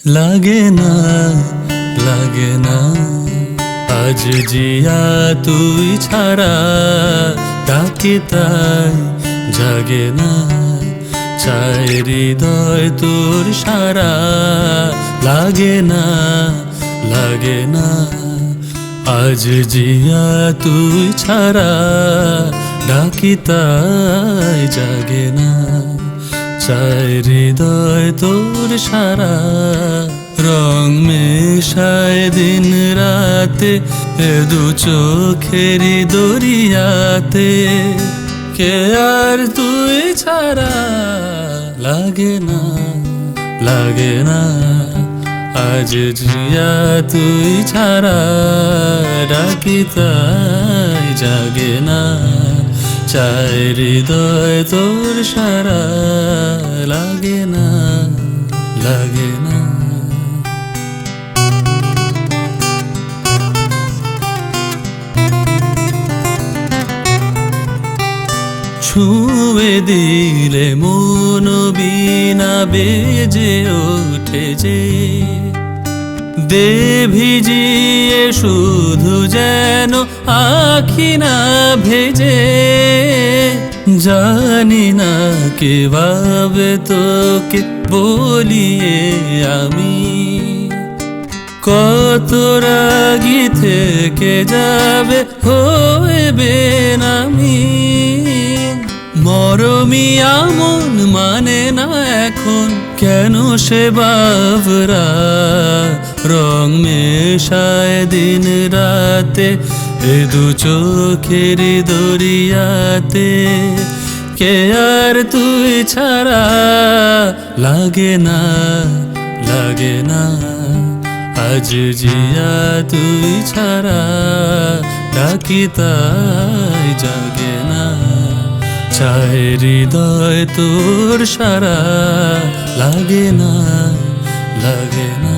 লাগে না, লাগে না আজ জিয়া তুই ছাড়া, ডাকে তাই জাগে না, চায় হৃদয় তোর সারা। লাগে না, লাগে না আজ জিয়া তুই ছাড়া, ডাকি তাই জাগে না, চায় হৃদয় তোর সারা। রং মেশায় দিন রাতে দু চোখেরই দরিয়াতে, কে আর তুই ছাড়া। লাগে না, লাগে না আজ জিয়া তুই ছাড়া, ডাকি তাই জাগে না, চায় হৃদয় তোর সারা। লাগে না, লাগে না। ছুঁয়ে দিলে মন বিনা বেজে ওঠে যে, দে ভিজিয়ে শুধু যেন আখি না ভেজে। জানি না কিভাবে তোকে বলিয়ে আমি, কত রাগি থেকে যাবে হয়ে বেনামি। মরমি আমন মানে না এখন কেন সে বাবরা, রং মেশায় দিন রাতে দু চোখের দরিয়াতে, কে আর তুই ছাড়া। লাগে না, লাগে না আজ জিয়া তুই ছাড়া, ডাকি তাই জাগে না, চায় হৃদয় তোর সারা। লাগে না, লাগে না।